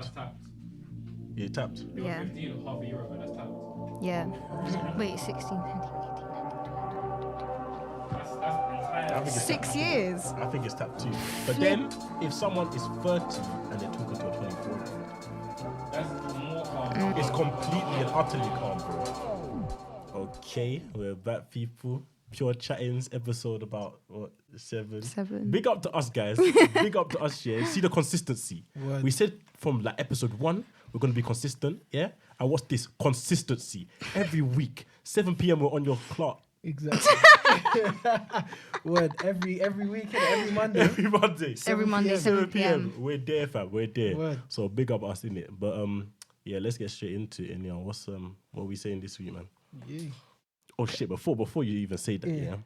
That's tapped. Yeah, tapped. Yeah. 15 or half a year ago, that's tapped. Yeah. Wait, 16. That's entire. 6 years. I think it's tapped too. But then, if someone is 30 and they're talking to a 24-year-old, That's more calm. it's completely and utterly calm, bro. Okay, we're back, people. Pure Chattings episode about what, 7. Big up to us, guys. Big up to us, yeah. See the consistency. Word. We said from like episode 1 we're gonna be consistent, yeah. And what's this consistency? Every week, 7 p.m. we're on your clock. Exactly. Word. Every weekend, every Monday. Every Monday. Every Monday, 7 p.m. We're there, fam. We're there. Word. So big up us in it. But yeah, let's get straight into it. Nnia, what are we saying this week, man? Yeah. Oh shit! Before you even say that, yeah.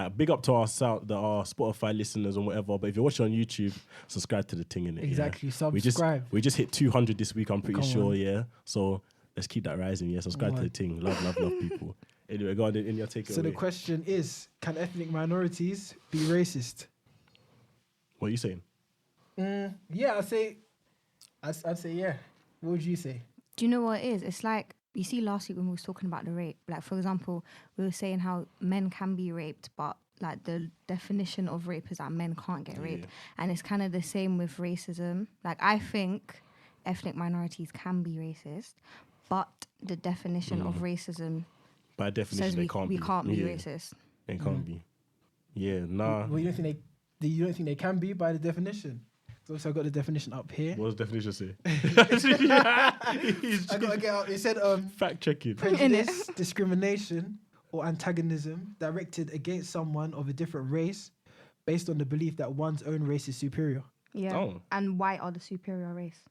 Big up to our Spotify listeners and whatever. But if you're watching on YouTube, subscribe to the thing in it. Exactly. Yeah? Subscribe. We just hit 200 this week. I'm pretty Come sure. on. Yeah. So let's keep that rising. Yeah. Subscribe to the thing. Love people. Anyway, go on in your take it So away. the question is, can ethnic minorities be racist? What are you saying? Yeah, I'd say yeah. What would you say? Do you know what it is? It's like, you see last week when we was talking about the rape, like for example, we were saying how men can be raped, but like the definition of rape is that men can't get raped. And it's kind of the same with racism. Like I think ethnic minorities can be racist, but the definition of racism By definition, says they we can't be be. racist. They can't be. Yeah, nah. Well, you don't think they can be by the definition? So I got the definition up here. What does the definition say? I gotta get out. It said Fact checking. prejudice, discrimination, or antagonism directed against someone of a different race based on the belief that one's own race is superior. Yeah. Oh. And white are the superior race.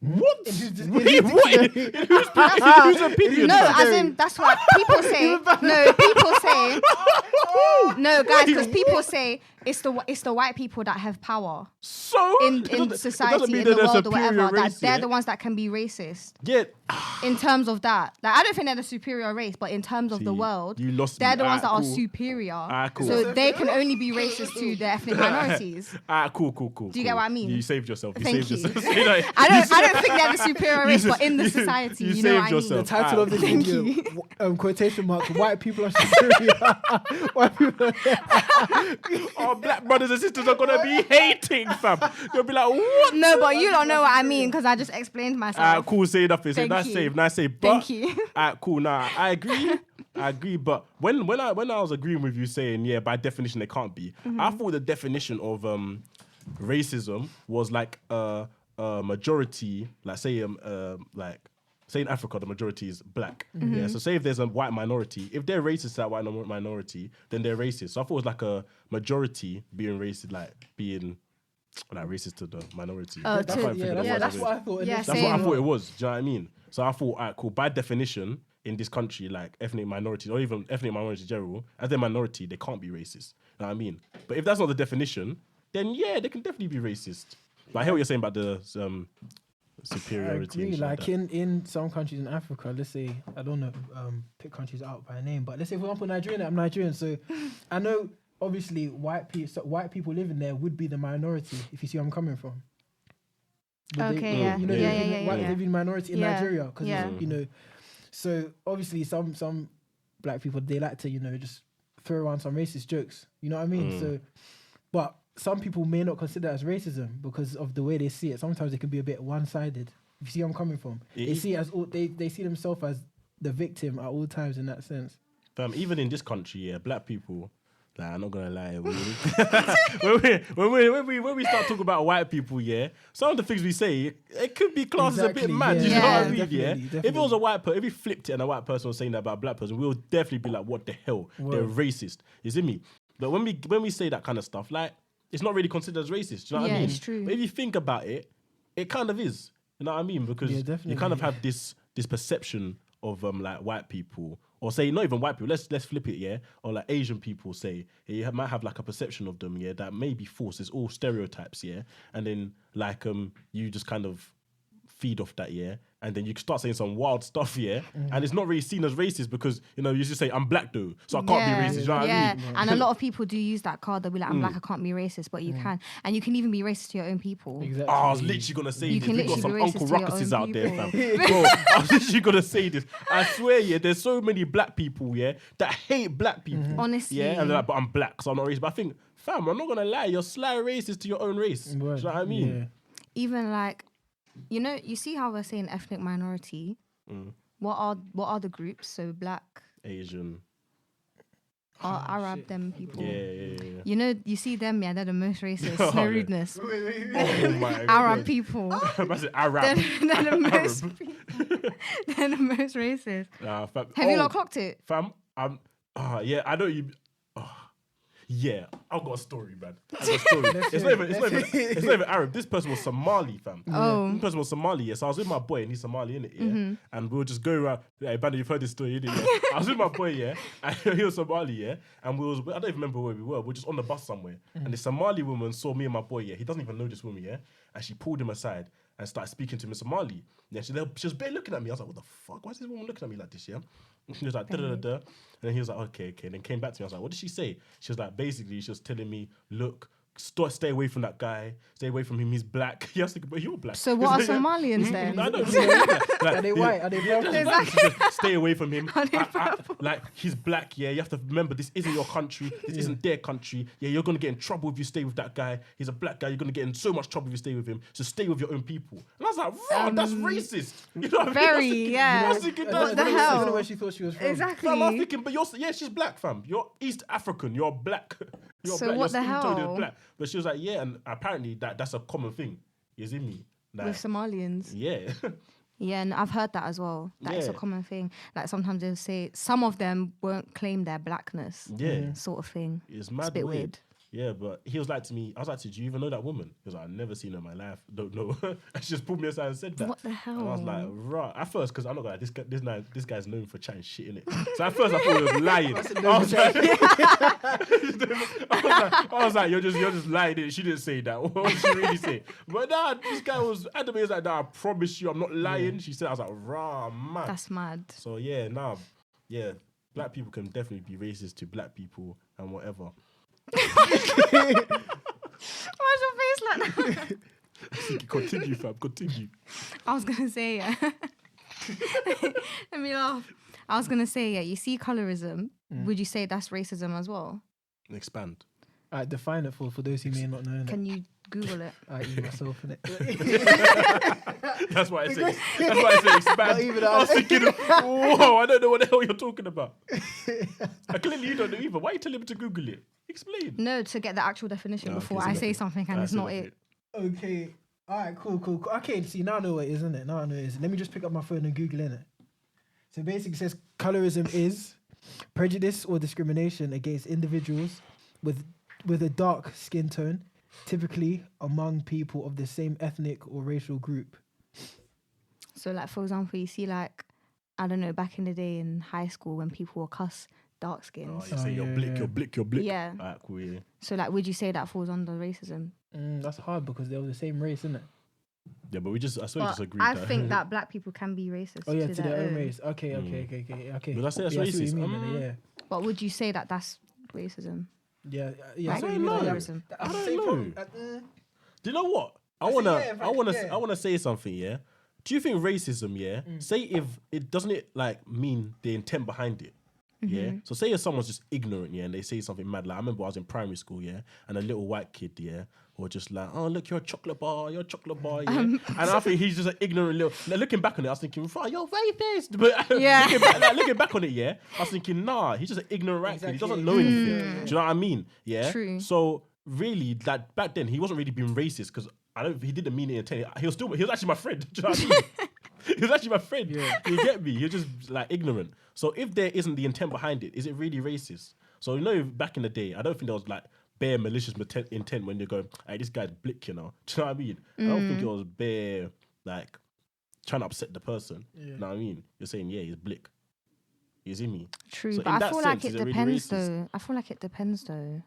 What? In whose Wait, what? In whose opinion? No, as in that's what people say. No, people say. No, guys, because people say it's the white people that have power So in society, in the world, or whatever. That they're the ones that can be racist. Yeah. In terms of that, like I don't think they're the superior race, but in terms of the world, you lost they're me. the ones that are Cool. superior. Cool. So they can only be racist to the ethnic minorities. Cool. Do you get what I mean? You saved yourself. Thank you. yourself. I don't think they're the superior race, but in the society, you know what I mean. The title of this Thank video, quotation marks, white people are superior. White people. Our black brothers and sisters are gonna be hating, fam. They'll be like, what? No, but you don't know what I mean because I just explained myself. Cool. Say nothing. Say Thank nice you. save. Nice save. But, Thank you. Cool. Nah, I agree. But when I was agreeing with you saying by definition they can't be, I thought the definition of racism was like a majority, like say say in Africa the majority is black. Yeah. So say if there's a white minority, if they're racist to that white minority, then they're racist. So I thought it was like a majority being racist, like being like racist to the minority. That's what I thought. Yeah, That's what I thought it was. Do you know what I mean? So I thought, alright, cool. By definition, in this country, like ethnic minorities or even ethnic minorities in general, as they're minority, they can't be racist. You know what I mean? But if that's not the definition, then yeah, they can definitely be racist. But I hear what you're saying about the superiority. I agree. And shit Like that. in some countries in Africa, let's say, I don't know, pick countries out by name, but let's say for example Nigeria. I'm Nigerian, so I know obviously white people living there would be the minority. If you see where I'm coming from. But Okay, yeah. You know, white living minority in Nigeria, because you know. So obviously some black people, they like to just throw around some racist jokes. You know what I mean? So, but some people may not consider it as racism because of the way they see it. Sometimes it can be a bit one-sided. If you see where I'm coming from, they see it as they see themselves as the victim at all times in that sense. Even in this country, black people. Like, I'm not gonna lie. When we start talking about white people, some of the things we say, it could be classed as a bit mad. You know what I mean? If it was a white person, if we flipped it and a white person was saying that about a black person, we'll definitely be like, what the hell? Whoa. They're racist. You see me? But when we say that kind of stuff, like, it's not really considered as racist. Do you know what I mean? It's true. But if you think about it, it kind of is. You know what I mean? Because you kind of have this perception of like white people. Or say not even white people. Let's flip it, Or like Asian people, say you might have like a perception of them, that may be false. It's all stereotypes, And then like you just kind of feed off that, yeah, and then you start saying some wild stuff, yeah, and it's not really seen as racist because, you know, you just say, I'm black though, so I can't be racist, you know what I mean? And a lot of people do use that card. They'll be like, I'm black, I can't be racist, but you can. And you can even be racist to your own people. Exactly. Oh, I was literally going to say You this. can We've got literally some be Uncle racist to your Ruckuses own out there, fam. people. Bro, I was literally going to say this. I swear, yeah, there's so many black people, yeah, that hate black people. Honestly. Yeah, and they're like, but I'm black, so I'm not racist. But I think, fam, I'm not going to lie, you're sly racist to your own race. Do you know what I mean? Yeah. Even like, you know, you see how we're saying ethnic minority. What are the groups? So black, Asian. Arab, them people. Yeah. You know, you see them, yeah, they're the most racist. Oh, No yeah. rudeness. Oh my Arab God. people. I said Arab. They're the most. Arab. They're the most racist. Fam. Have you not clocked it? Fam, yeah, I know you. Yeah, I've got a story, man. I've got a story. It's not even Arab. This person was Somali, fam. Oh. This person was Somali, yeah. So I was with my boy, and he's Somali, innit, yeah? And we were just going around. Yeah, Banda, you've heard this story, innit, yeah? I was with my boy, yeah, and he was Somali, yeah? And I don't even remember where we were. We were just on the bus somewhere. And the Somali woman saw me and my boy, yeah? He doesn't even know this woman, yeah? And she pulled him aside and started speaking to him in Somali. Yeah, she was barely looking at me. I was like, what the fuck? Why is this woman looking at me like this, yeah? And she was like, da-da-da-da. And then he was like, okay. And then came back to me. I was like, what did she say? She was like, basically, she was telling me, look, stay away from that guy. Stay away from him. He's black. He has to, but you're black. So what are Somalians then? I know. Are they white? Are they brown? Exactly. Stay away from him. Are they purple? Like, he's black, yeah. You have to remember, this isn't your country. This isn't their country. Yeah, you're going to get in trouble if you stay with that guy. He's a black guy. You're going to get in so much trouble if you stay with him. So stay with your own people. And I was like, wow, that's racist. You know what I mean? Very, yeah. I was thinking, What the I hell? don't know where she thought she was from. Exactly. Fam, I'm thinking, but she's black, fam. You're East African. You're black. You're So black. what Your the skin tone is hell? black. But she was like, yeah, and apparently that's a common thing. You see me? Like, With Somalians. yeah. Yeah, and I've heard that as well. That it's a Yeah. common thing. Like sometimes they'll say some of them won't claim their blackness. Yeah. Sort of thing. It's mad It's a bit weird. weird. Yeah, but he was like to me, I was like, do you even know that woman? He was like, I've never seen her in my life. Don't know. And she just pulled me aside and said that. What the hell? And I was like, right. At first, because I'm not gonna lie, this guy's known for chatting shit, innit? So at first I thought he was lying. I was like, you're just lying, innit? She didn't say that. What did she really say? But nah, this guy was adamant. He was like, nah, I promise you I'm not lying. She said, I was like, rah, man. That's mad. So yeah, yeah, black people can definitely be racist to black people and whatever. Why's your face like that? Continue, fam. Continue. I was gonna say, yeah. Let me laugh. I was gonna say, yeah, you see colorism. Would you say that's racism as well? Expand. I define it for those who may not know. Can you Google it? I eat myself in it. That's why I say. That's why I say expand. Not even I was thinking, whoa, I don't know what the hell you're talking about. Clearly, you don't know either. Why are you telling me to Google it? Explain. No, to get the actual definition Okay, before so I that's say it. something and it's not it. Okay. All right, cool. Okay, see, now I know what it is, isn't it? Now I know what it is. Let me just pick up my phone and Google it. So basically it says colorism is prejudice or discrimination against individuals with a dark skin tone, typically among people of the same ethnic or racial group. So, like, for example, you see, like, I don't know, back in the day in high school when people were cuss dark skins. Oh, you say you're blick. Yeah. Alright, cool, yeah. So, like, would you say that falls under racism? That's hard because they're the same race, isn't it? Yeah, but I swear we But just agreed I that. think that black people can be racist. Oh yeah, to to their own race. Okay. But I say that's Yeah, I see what you racist. mean, then, yeah. But would you say that that's racism? Yeah. I so don't you mean, know. like, Colorism. that's I the don't same know. problem. Do you know what? I wanna say something, yeah. Do you think racism, yeah? Say if it doesn't it like mean the intent behind it. Yeah. So say if someone's just ignorant, yeah, and they say something mad. Like I remember I was in primary school, yeah, and a little white kid, yeah, were just like, "Oh, look, you're a chocolate bar, yeah." And I think he's just an ignorant little. Like, looking back on it, I was thinking, "Right, you're rapist." But Yeah. looking back on it, yeah, I was thinking, nah, he's just an ignorant white kid. He doesn't know anything. Do you know what I mean? Yeah. True. So really, like back then, he wasn't really being racist because he didn't mean it intent. He was actually my friend. Do you know what I mean? He was actually my friend. Yeah. You get me? You're just like ignorant. So if there isn't the intent behind it, is it really racist? So you know, back in the day, I don't think there was like bare malicious intent when you're going, hey, this guy's blick, you know? Do you know what I mean? I don't think it was bare like trying to upset the person. You know what I mean? You're saying, yeah, he's blick. You see me? True, So but in I that feel sense, like it is it really depends racist? though. I feel like it depends though.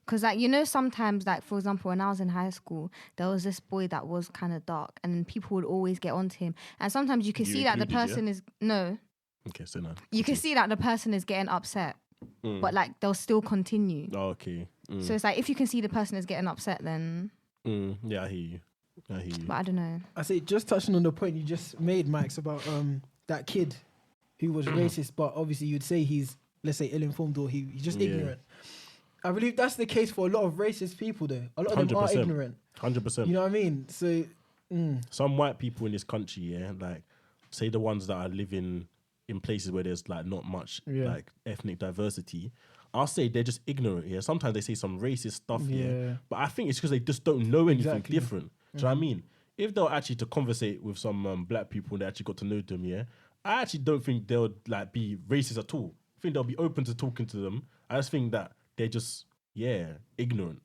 Because, like, you know, sometimes, like, for example, when I was in high school, there was this boy that was kind of dark, and then people would always get onto him. And sometimes you can see that the person is... No. Okay, so no. You can see that the person is getting upset, but, like, they'll still continue. Oh, okay. So it's like, if you can see the person is getting upset, then... Yeah, I hear you. But I don't know. I say, just touching on the point you just made, Max, about that kid who was racist, but obviously you'd say he's, let's say, ill-informed or he's just ignorant. I believe that's the case for a lot of racist people, though. A lot of them are ignorant. 100%. You know what I mean? So, some white people in this country, yeah, like, say the ones that are living in places where there's like not much like ethnic diversity, I'll say they're just ignorant. Yeah, sometimes they say some racist stuff. Yeah, but I think it's because they just don't know anything different. Do you know what I mean? If they were actually to conversate with some black people and they actually got to know them, yeah, I actually don't think they'll like be racist at all. I think they'll be open to talking to them. I just think that they're just ignorant.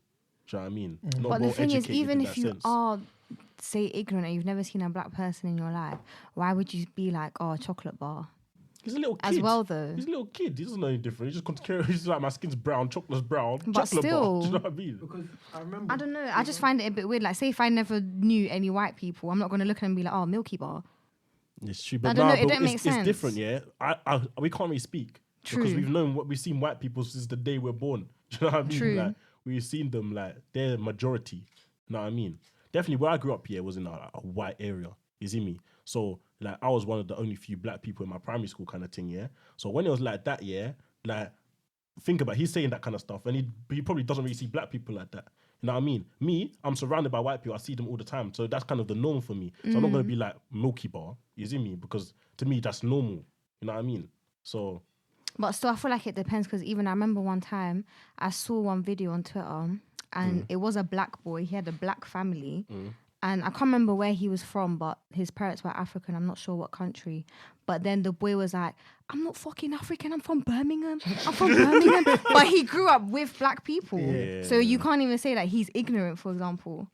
Do you know what I mean? Not But the well thing is, educated even in if that you sense. are, say, ignorant and you've never seen a black person in your life, why would you be like, oh, a chocolate bar? He's a little kid. As well, though. He's a little kid. He doesn't know any different. He just continues. He's like, my skin's brown, chocolate's brown. But chocolate still, bar. Do you know what I mean? because I remember... I don't know. I just find it a bit weird. Like, say if I never knew any white people, I'm not going to look at them and be like, oh, Milky Bar. It's true, but I don't know. It but don't make sense. It's different, yeah. We can't really speak because we've seen white people since the day we're born. Do you know what I mean? True. Like we've seen them like they're majority. You know what I mean? Definitely, where I grew up here was in a white area. You see me? So like I was one of the only few black people in my primary school, kind of thing. Yeah. So when it was like that, yeah, like think about he's saying that kind of stuff, and he probably doesn't really see black people like that. You know what I mean? Me, I'm surrounded by white people. I see them all the time. So that's kind of the norm for me. So I'm not going to be like Milky Bar. You see me? Because to me, that's normal. You know what I mean? So... But still, I feel like it depends because even I remember one time I saw one video on Twitter and it was a black boy. He had a black family. And I can't remember where he was from, but his parents were African. I'm not sure what country. But then the boy was like, I'm not fucking African. I'm from Birmingham. I'm from Birmingham. But he grew up with black people. Yeah. So you can't even say that he's ignorant, for example.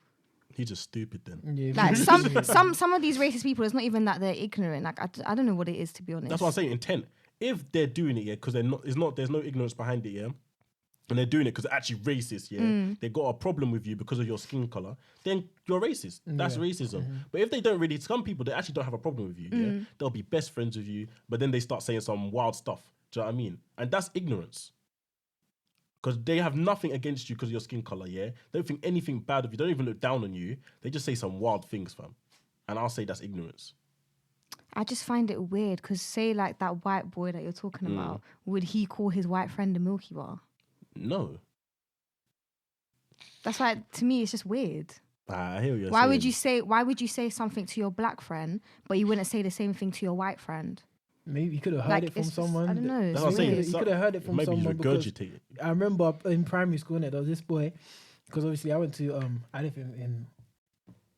He's just stupid then. Yeah. Like some of these racist people, it's not even that they're ignorant. Like I don't know what it is, to be honest. That's what I'm saying, intent. If they're doing it, yeah, because there's no ignorance behind it, yeah, and they're doing it because they're actually racist, yeah, they got a problem with you because of your skin color, then you're racist. That's racism. But if they don't really, some people, they actually don't have a problem with you, yeah, they'll be best friends with you, but then they start saying some wild stuff. Do you know what I mean? And that's ignorance. Because they have nothing against you because of your skin color, yeah? They don't think anything bad of you. They don't even look down on you. They just say some wild things, fam. And I'll say that's ignorance. I just find it weird because say like that white boy that you're talking about, would he call his white friend a Milky Bar? No. That's why to me it's just weird. I hear what you're Why saying. would you say something to your black friend, but you wouldn't say the same thing to your white friend? Maybe you could have heard Like, it from it's just- someone. I don't know. That's what I'm saying. You could have heard it from Maybe you someone because regurgitate it. I remember in primary school, there was this boy, because obviously I went to I live in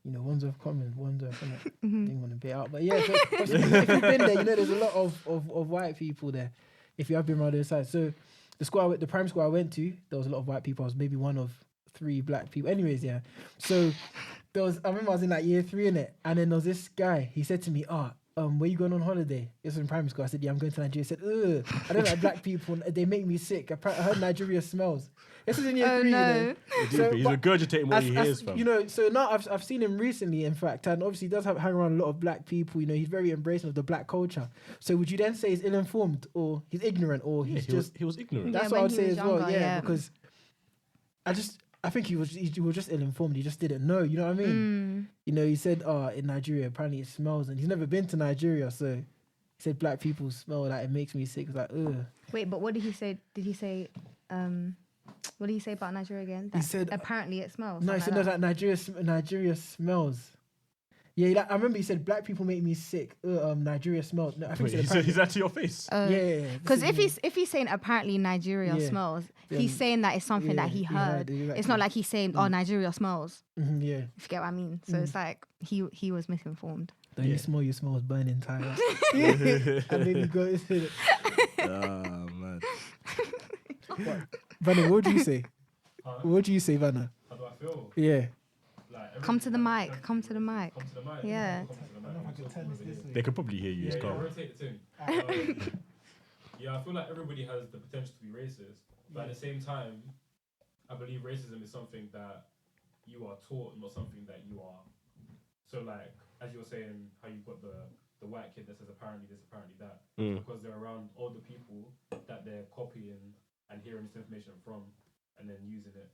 Wandsworth Common, Wandsworth, innit? Didn't want to be out, but yeah. So obviously, if you've been there, there's a lot of white people there. If you have been around the side, so the primary school I went to, there was a lot of white people. I was maybe one of 3 black people. Anyways, yeah. So I remember I was in like year 3 in it, and then there was this guy. He said to me, where you going on holiday? It was in primary school. I said, yeah, I'm going to Nigeria. He said, ugh, I don't like black people. They make me sick. I heard Nigeria smells. This is in year 3, no. He's regurgitating what he hears, fam. So now I've seen him recently, in fact, and obviously he does hang around a lot of black people. He's very embracing of the black culture. So would you then say he's ill-informed, or he's ignorant, or he was ignorant? That's what I would say as well. Yeah, because I think he was just ill-informed. He just didn't know. You know what I mean? He said, in Nigeria, apparently it smells, and he's never been to Nigeria, so he said black people smell like it makes me sick. It's like, ugh. Wait, but what did he say? Did he say, what did he say about Nigeria again? He said, apparently it smells. No, he said that Nigeria smells. Yeah, I remember he said black people make me sick. Nigeria smells. No, I think he said that to your face. Yeah. Because if he's saying apparently Nigeria smells, he's saying that it's something that he heard. Exactly. It's not like he's saying, Nigeria smells. Yeah. If you get what I mean. So it's like he was misinformed. Don't you smell your smells burning tire? And then you go into it. Oh man. Vanna, what would you say? What do you say, Vanna? How do I feel? Yeah. Like, Come to the mic. Come to the mic. Come to the mic. Yeah. Come to the mic. They could probably hear you. Yeah, Go. rotate the thing. Yeah, I feel like everybody has the potential to be racist, but at the same time, I believe racism is something that you are taught, not something that you are. So like, as you were saying, how you've got the white kid that says apparently this, apparently that, because they're around older people that they're copying and hearing this information from, and then using it.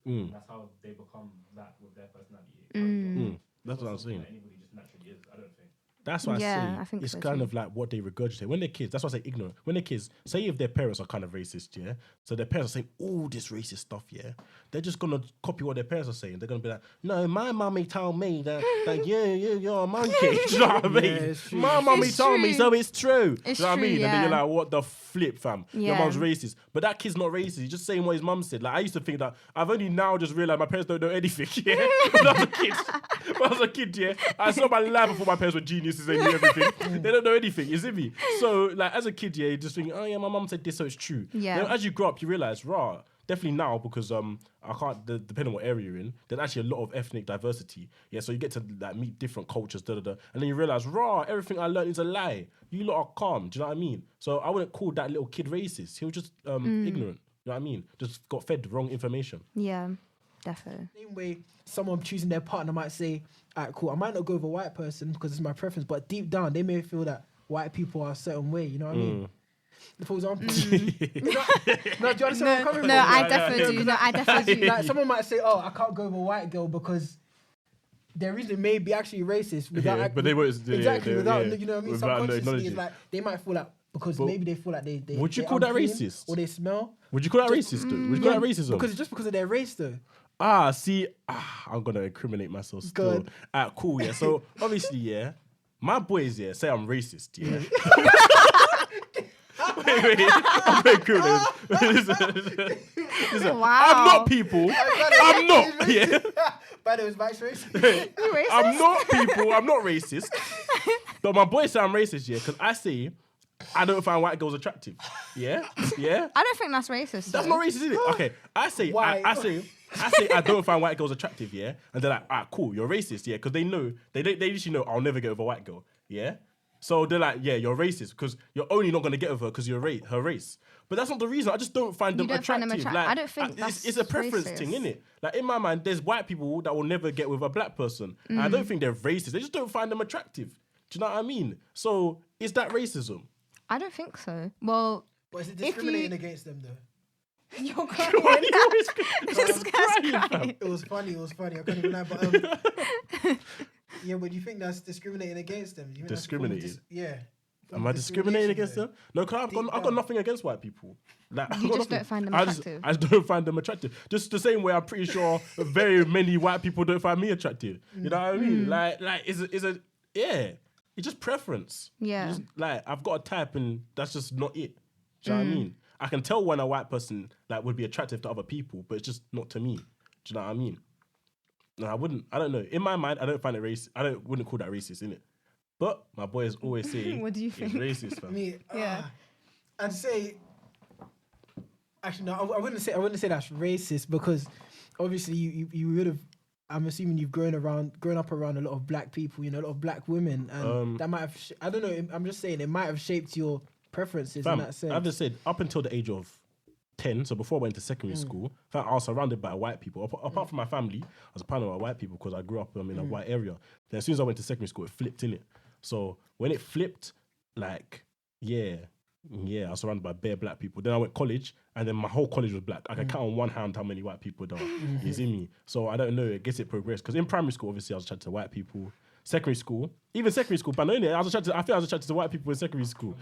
And that's how they become that with their personality. That's what I'm saying. Anybody just naturally is, I don't think. That's why I I think say it's so kind too. of like what they regurgitate when they're kids. That's why I say ignorant. When they're kids, say if their parents are kind of racist, yeah. So their parents are saying all this racist stuff, yeah. They're just gonna copy what their parents are saying. They're gonna be like, no, my mommy told me that you're a monkey. Do you know what I mean? It's true. My mommy It's told me, true. so it's true. It's Do you know what I true, mean? And then you're yeah. like, what the flip, fam? Your Yeah. mom's racist, but that kid's not racist. He's just saying what his mum said. Like I used to think that. I've only now just realized my parents don't know anything. Yeah, when I was a kid, yeah, I saw my life before my parents were geniuses. They knew everything. They don't know anything. You see me? So like as a kid, yeah, you just think, oh yeah, my mum said this, so it's true. Yeah. Then as you grow up, you realize, rah. Definitely now because I can't depending on what area you're in. There's actually a lot of ethnic diversity. Yeah, so you get to like meet different cultures, and then you realize, rah, everything I learned is a lie. You lot are calm. Do you know what I mean? So I wouldn't call that little kid racist. He was just ignorant. You know what I mean? Just got fed the wrong information. Yeah, definitely. Same way, someone choosing their partner might say, "Alright, cool. I might not go with a white person because it's my preference, but deep down they may feel that white people are a certain way." You know what I mean? For example, no, do you understand where I'm coming from? No, I definitely do. No, I definitely do. Like someone might say, "Oh, I can't go with a white girl because their reason may be actually racist." Without but they were exactly without you know what I mean. without Subconsciously, acknowledging. it's like they might feel like because maybe they feel like they would you they're call that unclean racist? or they smell Would you call that racist? Though? Would you call that racism? because of their race though. I'm gonna incriminate myself still. Good. Cool, yeah. So obviously, yeah, my boys, yeah, say I'm racist, yeah. wait, I'm very cool. Listen, Wow. I'm not people. I'm not, yeah. By the way, it's vice racist. You racist? I'm not people. I'm not racist. But my boys say I'm racist, yeah, because I say I don't find white girls attractive. Yeah, yeah. I don't think that's racist. That's though. not racist, is it? Okay, I say Why? I say I don't find white girls attractive, yeah, and they're like, cool, you're racist, yeah, because they know they usually know I'll never get with a white girl, yeah. So they're like, yeah, you're racist because you're only not gonna get with her because you're her race. But that's not the reason. I just don't find them don't find attractive. them Like, I don't think that's it's a preference racist. thing, innit? Like in my mind, there's white people that will never get with a black person. And I don't think they're racist. They just don't find them attractive. Do you know what I mean? So is that racism? I don't think so. Well, But is it If you- discriminating against them though? you're crying. Why are you always This guy's crying, crying. It was funny. I can't even lie. But yeah, but do you think that's discriminating against them? Do you think that's a form of Discriminating? yeah. Am I discriminating against though? them? No, because I've got nothing against white people. Like, I've You got just nothing. don't find them I attractive. I just don't find them attractive. Just the same way I'm pretty sure very many white people don't find me attractive. You know what I mean? Like is a yeah. It's just preference. Yeah. Just, like I've got a type and that's just not it. Do you know what I mean? I can tell when a white person like would be attractive to other people, but it's just not to me. Do you know what I mean? No, I wouldn't. I don't know. In my mind, I don't find it racist. Wouldn't call that racist, innit? But my boys always say What do you it's think? racist, fam. Me, Yeah. I'd say. Actually, no, I wouldn't say that's racist because obviously you would have. I'm assuming you've grown up around a lot of black people, you know, a lot of black women, and that might have. I don't know. I'm just saying it might have shaped your preferences Fam, in that sense. I've just said up until the age of 10, so before I went to secondary school, fam, I was surrounded by white people. Apart from my family, I was surrounded by white people because I grew up in a white area. Then as soon as I went to secondary school, it flipped in it. So when it flipped, like yeah, I was surrounded by bare black people. Then I went college, and then my whole college was black. I can count on one hand how many white people there are. You see me? So I don't know. I guess it progressed because in primary school, obviously, I was attracted to white people. Secondary school, but no, I think I was attracted to white people in secondary school.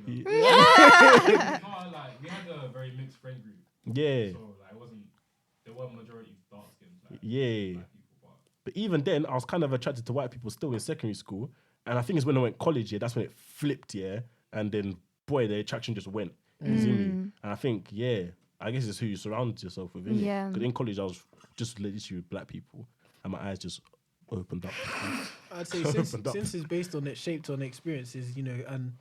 We had a very mixed friend group. Yeah. So like there were majority dark skins. Like, Yeah. black people, But even then, I was kind of attracted to white people still in secondary school. And I think it's when I went college, yeah, that's when it flipped, yeah. And then, boy, the attraction just went. You see me? And I think, yeah, I guess it's who you surround yourself with, innit? Yeah. Because in college, I was just literally with black people. And my eyes just opened up. I'd say Opened up. since it's based on it, shaped on experiences, you know, and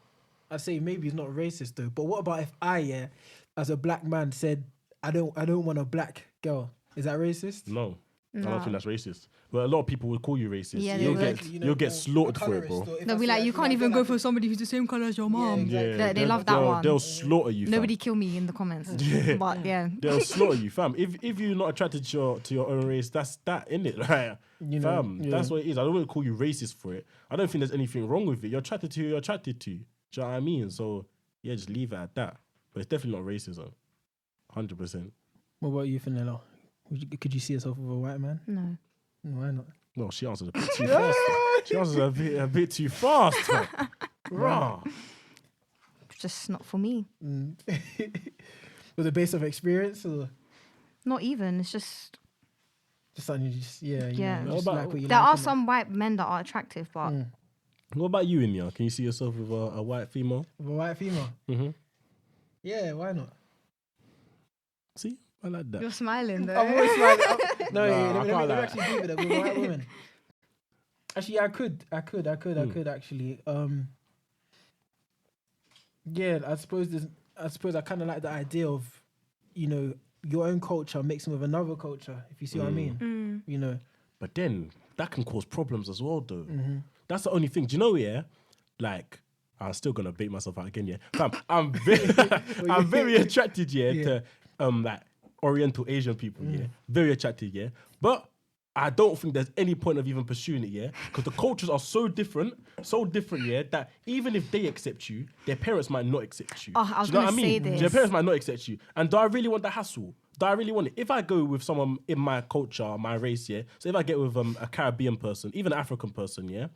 I'd say maybe it's not racist though. But what about if I, as a black man, said I don't want a black girl? Is that racist? No. I don't think that's racist. But a lot of people will call you racist. Yeah, you'll get slaughtered for it, bro. They'll be like, you can't even go for somebody who's the same color as your mom. exactly. They love that one. They'll slaughter you. Nobody kill me in the comments. But yeah, they'll slaughter you, fam. If you're not attracted to your own race, that's that, innit? Right? That's what it is. I don't want to call you racist for it. I don't think there's anything wrong with it. You're attracted to who you're attracted to. Do you know what I mean? So yeah, just leave it at that. But it's definitely not racism. 100%. What about you, Fenella? Could you see yourself with a white man? no. Why not? Well, she answered a bit too fast. She answered a bit too fast. Raw. Just not for me. With a base of experience or Not even. It's just something you just you Yeah. know, just like what you there like, are innit? some white men that are attractive, but What about you, Nnia? Can you see yourself with a white female? With a white female. Mm-hmm. Yeah, why not? See? I like that. you're smiling though. I'm always like, no, Nah, I can't let me lie. actually do it with a white woman. Actually, yeah, I could actually. Yeah, I suppose I kind of like the idea of, you know, your own culture mixing with another culture. If you see what I mean, you know. But then that can cause problems as well, though. That's the only thing. Do you know? Yeah, like I'm still gonna bait myself out again. Yeah, fam, I'm very attracted. To like Oriental Asian people. Yeah, very attracted. Yeah, but I don't think there's any point of even pursuing it. Yeah, because the cultures are so different. Yeah, that even if they accept you, their parents might not accept you. Oh, I was Do you know gonna what I say mean? this. Their parents might not accept you. And do I really want the hassle? Do I really want it? If I go with someone in my culture, my race, yeah. So if I get with a Caribbean person, even an African person, yeah,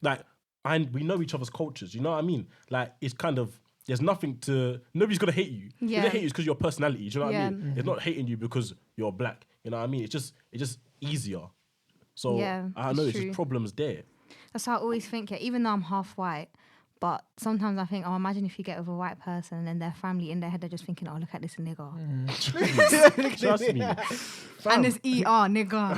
like, and we know each other's cultures. You know what I mean? Like, it's kind of nobody's gonna hate you. Yeah. If they hate you, it's because your personality. Do you know what I Yeah. mean? It's not hating you because you're black. You know what I mean? It's just easier. So Yeah, I know it's it's true. just problems there. That's how I always think. Yeah, even though I'm half white, but sometimes I think, oh, imagine if you get with a white person and their family in their head, they're just thinking, oh, look at this nigga. Trust me. And it's nigga.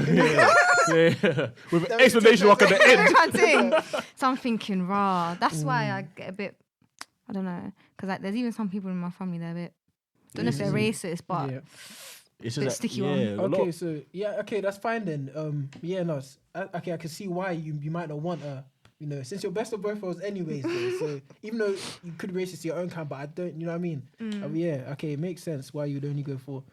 Yeah. With an explanation mark at the end. So I'm thinking, raw. That's why I get a bit, I don't know, because like, there's even some people in my family that are a bit, don't know if they're racist, but It's bit just sticky yeah, one. Okay, so that's fine then. I can see why you might not want a, you know, since you're best of both worlds anyways. Though, so even though you could race to your own kind, but I don't, you know what I mean? It makes sense why you'd only go for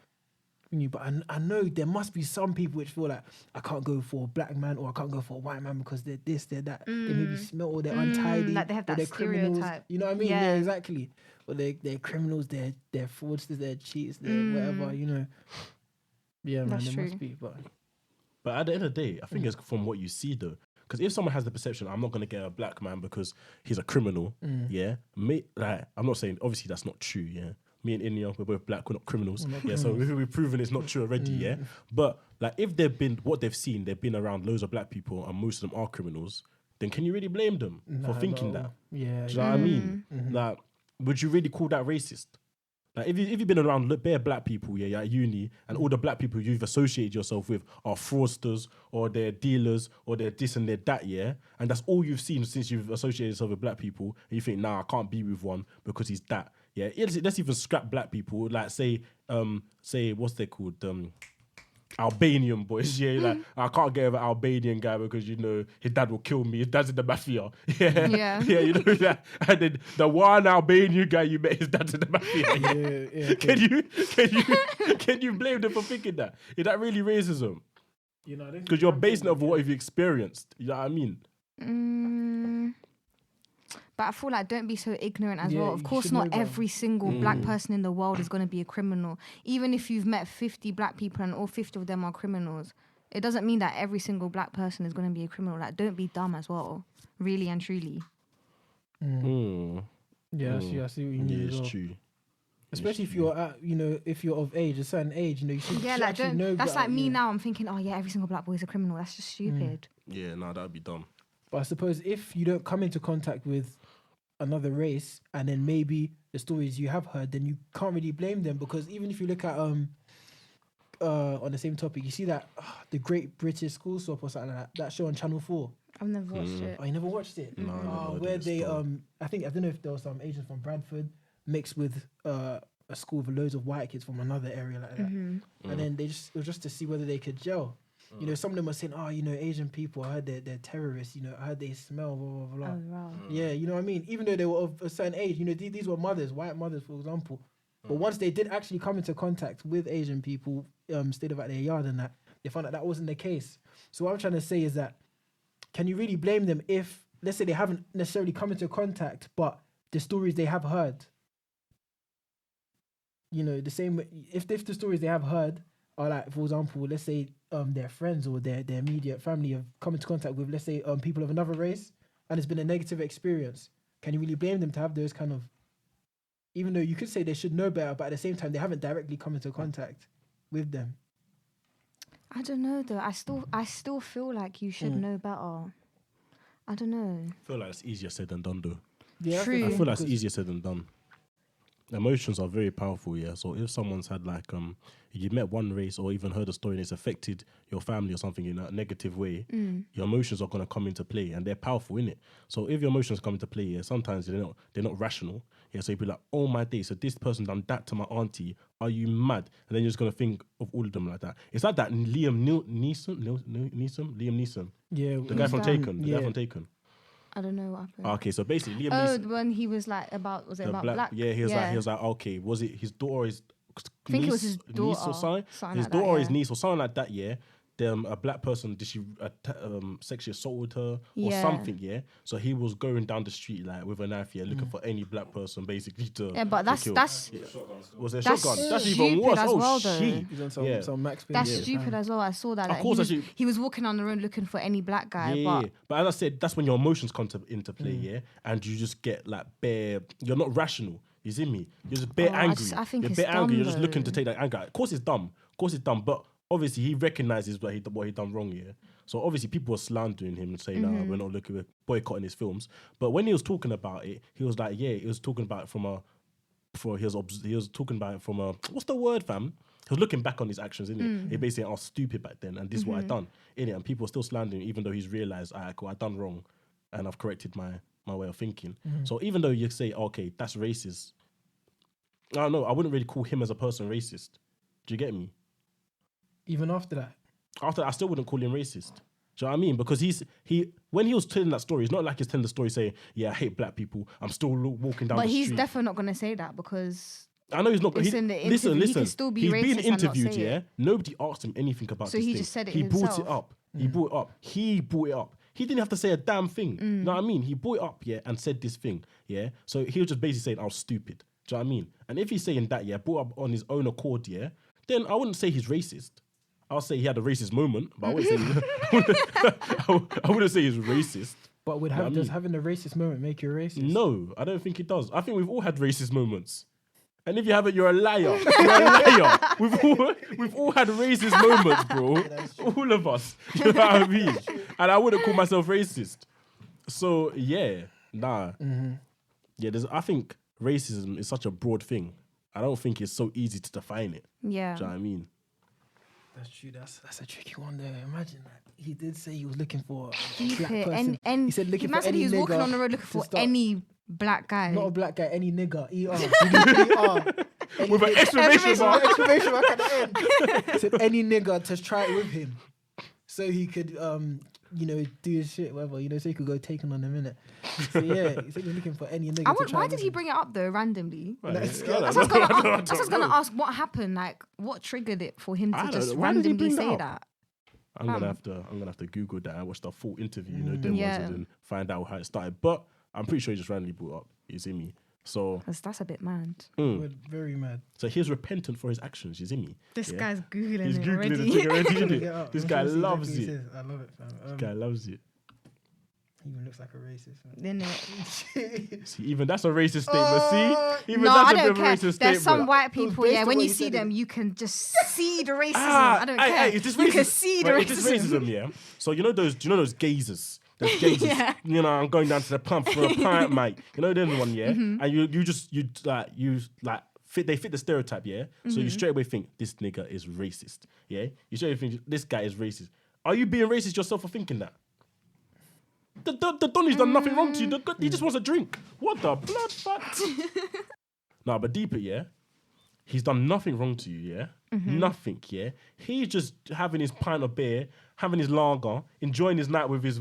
you. But I know there must be some people which feel like I can't go for a black man or I can't go for a white man because they're this, they're that. They maybe smell or they're untidy. Like they have or that they're criminals. stereotype. You know what I mean? Yeah. Yeah, exactly. Or they're criminals, they're fraudsters, they're cheats, they're whatever, you know. Yeah, man, That's there true. must be, But at the end of the day, I think it's from what you see though. Because if someone has the perception, I'm not gonna get a black man because he's a criminal, yeah. I'm not saying obviously that's not true, yeah. Me and Nnia, we're both black, we're not criminals, So we've proven it's not true already, yeah. But like if they've been they've been around loads of black people and most of them are criminals, then can you really blame them for thinking that? Yeah. Do you know what I mean? Like, would you really call that racist? Like, if you've been around bare black people, yeah, at uni, and all the black people you've associated yourself with are fraudsters, or they're dealers, or they're this and they're that, yeah, and that's all you've seen since you've associated yourself with black people, and you think, nah, I can't be with one because he's that, yeah. Let's even scrap black people, like say what's they called, Albanian boys, yeah, like I can't get with an Albanian guy because you know his dad will kill me. His dad's in the mafia, yeah, you know that. And then the one Albanian guy you met, his dad's in the mafia. Can you blame them for thinking that? Is that really racism? You know, Because you're basing it off what you've experienced. You know what I mean? But I feel like don't be so ignorant as Yeah, well. Of you course, should not know better. every single black person in the world is going to be a criminal. Even if you've met 50 black people and all 50 of them are criminals, it doesn't mean that every single black person is going to be a criminal. Like, don't be dumb as well, really and truly. Yeah, I see what you mean. Yeah, as it's well. true. Especially if you're at, you know, if you're of age, a certain age, you know, you should, Yeah, should like actually know. that's better, like me yeah. now. I'm thinking, oh yeah, every single black boy is a criminal. That's just stupid. Yeah, no, that would be dumb. But I suppose if you don't come into contact with another race, and then maybe the stories you have heard, then you can't really blame them, because even if you look at on the same topic, you see that the Great British School Swap or something like that show on Channel 4. I've never watched it. Oh, you never watched it? No, I never heard where of this they story. I don't know if there was some Asians from Bradford mixed with a school with loads of white kids from another area like that, and then it was just to see whether they could gel. You know, some of them are saying, oh, you know, Asian people, I heard they're terrorists. You know, I heard they smell, blah, blah, blah. Oh, wow. Yeah, you know what I mean? Even though they were of a certain age, you know, these were mothers, white mothers, for example. But once they did actually come into contact with Asian people, stayed about their yard and that, they found out that wasn't the case. So what I'm trying to say is that, can you really blame them if, let's say they haven't necessarily come into contact, but the stories they have heard, you know, the same, if the stories they have heard are like, for example, let's say their friends or their immediate family have come into contact with, let's say, people of another race, and it's been a negative experience, can you really blame them to have those kind of, even though you could say they should know better, but at the same time, they haven't directly come into contact with them? I don't know though. I still feel like you should know better. I don't know. I feel like it's easier said than done, though. Yeah, True. I feel like it's easier said than done. Emotions are very powerful, yeah. So if someone's had like you met one race or even heard a story and it's affected your family or something in a negative way, your emotions are gonna come into play and they're powerful, innit? So if your emotions come into play, yeah, sometimes they're not rational. Yeah, so you'd be like, oh my day, so this person done that to my auntie. Are you mad? And then you're just gonna think of all of them like that. It's like that Liam Neeson. Yeah, The guy from Taken. The Yeah. guy from Taken. I don't know what happened. Okay, so basically Liam Oh, Neeson. when he was like was it about black? Yeah, he was like, okay, was it his daughter or his I think it was his niece daughter. or something? His like daughter that, or his yeah. niece or something like that, yeah. A black person, did she sexually assaulted her or Yeah. something, yeah? So he was going down the street like with a knife, yeah, looking for any black person basically to Yeah, but to that's kill. that's Was there a that's shotgun? That's even stupid worse. as Oh well, though. shit. He's on some, Yeah. some Max Payne. that's Yeah. stupid as well. I saw that. Of Like, course, he was walking on the road looking for any black guy. Yeah, But but as I said, that's when your emotions come into play, yeah, and you just get like bare. You're not rational. You see me? You're just bare angry. I think you're it's bare angry. dumb, You're just looking to though. take that anger. Of course, it's dumb. But obviously, he recognizes what he done wrong. Yeah. So obviously, people were slandering him and saying, "No, we're not looking. We're boycotting his films." But when he was talking about it, he was like, "Yeah, he was talking about it from a." He was talking about it from a, what's the word, fam? He was looking back on his actions, innit? He basically, I was stupid back then, and this is what I done, innit? And people are still slandering, even though he's realized, alright, cool, I done wrong, and I've corrected my way of thinking. So even though you say, okay, that's racist, I don't know, I wouldn't really call him as a person racist. Do you get me? Even after that. After that, I still wouldn't call him racist. Do you know what I mean? Because when he was telling that story, it's not like he's telling the story saying, yeah, I hate black people, I'm still walking down but the he's street. definitely not gonna say that because I know he's not. It's in the interview. He can still be he's racist being and not interviewed. say Yeah, it. nobody asked him anything about. So this he thing. just said it He brought himself. it up. He brought it up. He brought it up. He didn't have to say a damn thing. You know what I mean? He brought it up, yeah, and said this thing, yeah. So he was just basically saying, "I was stupid." Do you know what I mean? And if he's saying that, yeah, brought up on his own accord, yeah, then I wouldn't say he's racist. I'll say he had a racist moment, but I wouldn't say I wouldn't say he's racist. But does having a racist moment make you a racist? No, I don't think it does. I think we've all had racist moments. And if you haven't, you're a liar. You're a liar. We've all had racist moments, bro. All of us. You know what I mean? And I wouldn't call myself racist. So, yeah. Nah. Yeah, I think racism is such a broad thing. I don't think it's so easy to define it. yeah. Do you know what I mean? That's true. That's a tricky one there. Imagine that. He did say he was looking for a Deep black it. person. And he said looking for said any he was walking nigger on the road looking to for start- any black guy. Not a black guy, any nigger. ER. Any With an nigger- exclamation mark. exclamation mark at the end. He said any nigger to try it with him. So he could, do his shit, whatever, so he could go taken on a minute. So yeah, he said he's looking for any nigger to try Why it did with he him. bring it up though randomly? That's Yeah, That's what I was gonna ask. What happened? Like, what triggered it for him I to don't just know. Why did he randomly bring that say up? that? I'm gonna have to Google that and watch the full interview, them Yeah. ones, and then find out how it started. But I'm pretty sure he just randomly brought it up. You see me? So, Because that's a bit mad. We're very mad. so he's repentant for his actions. You see me? This Yeah. guy's googling He's it googling already. the thing already. Isn't Get it? up. This I'm guy trying to see loves exactly it. what he says. I love it, fam. This guy loves it. He even looks like a racist. Then it- See, even that's a racist statement. See, even no, that's I a bit don't of a care. racist There's some statement. white people, based yeah. on When what you you see said them, it. you can just see the racism. I don't care. Is this you racism? can see the Right, is this racism. racism? Yeah. So you know those gazers. Those gazers. Yeah. You know, I'm going down to the pump for a pint, mate. You know them one, yeah. Mm-hmm. And they fit the stereotype, yeah. So Mm-hmm. you straight away think this nigga is racist, yeah. You straight away think this guy is racist. Are you being racist yourself for thinking that? The Donny's done nothing wrong to you. He just wants a drink. What the blood fuck? Nah, but deep it, yeah. He's done nothing wrong to you, yeah. Nothing, yeah. He's just having his pint of beer, having his lager, enjoying his night with his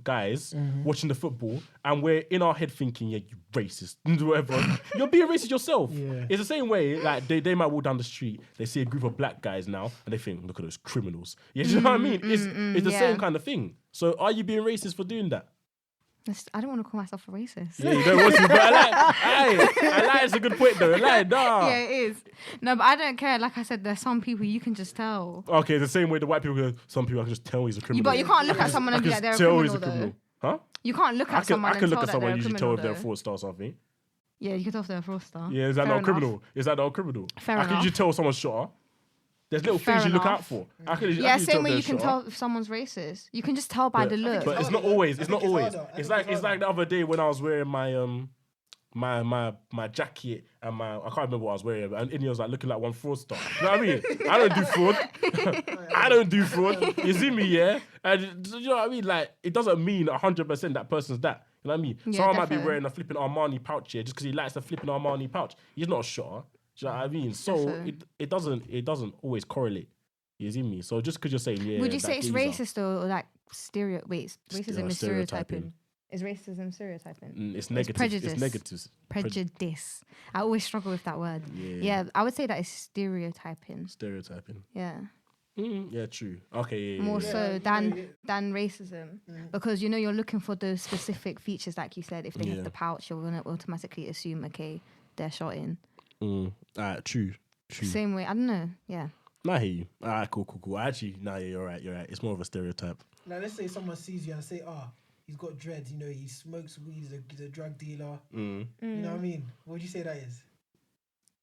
guys, watching the football, and we're in our head thinking, yeah, you racist, whatever. You're being racist yourself. Yeah. It's the same way, like they might walk down the street, they see a group of black guys now, and they think, look at those criminals. You know what I mean? It's the same kind of thing. So are you being racist for doing that? I don't want to call myself a racist. Yeah, you don't want to, but I like it's a good point though. Nah. Yeah, it is. No, but I don't care. Like I said, there's some people you can just tell. Okay, the same way the white people go, some people I can just tell he's a criminal. But you can't look at someone and be like, they're a criminal, though. Huh? You can't look at someone and tell I can look at that someone they're and a usually tell criminal, if they're a fraudster or something. Yeah, you can tell if they're a fraudster. Yeah, is that Fair not a enough. criminal? Is that not a criminal? Fair I can enough. usually tell someone's shot. There's little Fair things you look enough. out for. I can Yeah, usually same way they're you can shot. tell if someone's racist. You can just tell by the look. But it's not always. It's not always. It's like the other day when I was wearing my my jacket and I can't remember what I was wearing, and Nnia was like looking like one fraudster. You know what I mean? I don't do fraud. I don't do fraud. You see me, yeah? And you know what I mean? Like, it doesn't mean 100% that person's that. You know what I mean? Yeah, Someone might be definitely. wearing a flipping Armani pouch here just because he likes the flipping Armani pouch. He's not a shotter. Do you know what I mean? So Definitely. it doesn't always correlate. You see me? So just because you're saying, yeah. Would you say that it's geezer- racist or like racism is stereotyping? Is racism stereotyping? It's negative. prejudice. It's negative. Prejudice. I always struggle with that word. Yeah, I would say that is stereotyping. Stereotyping. Yeah. Yeah, true. Okay, yeah. More yeah. so than racism, because you're looking for those specific features, like you said. If they have the pouch, you're gonna automatically assume, okay, they're shot in. Alright, true. Same way, I don't know. Yeah. Nah, I hear you. Alright, cool. Actually, nah, yeah, you're right. It's more of a stereotype. Like, let's say someone sees you and say, he's got dreads, he smokes weed, he's a drug dealer. You know what I mean? What would you say that is?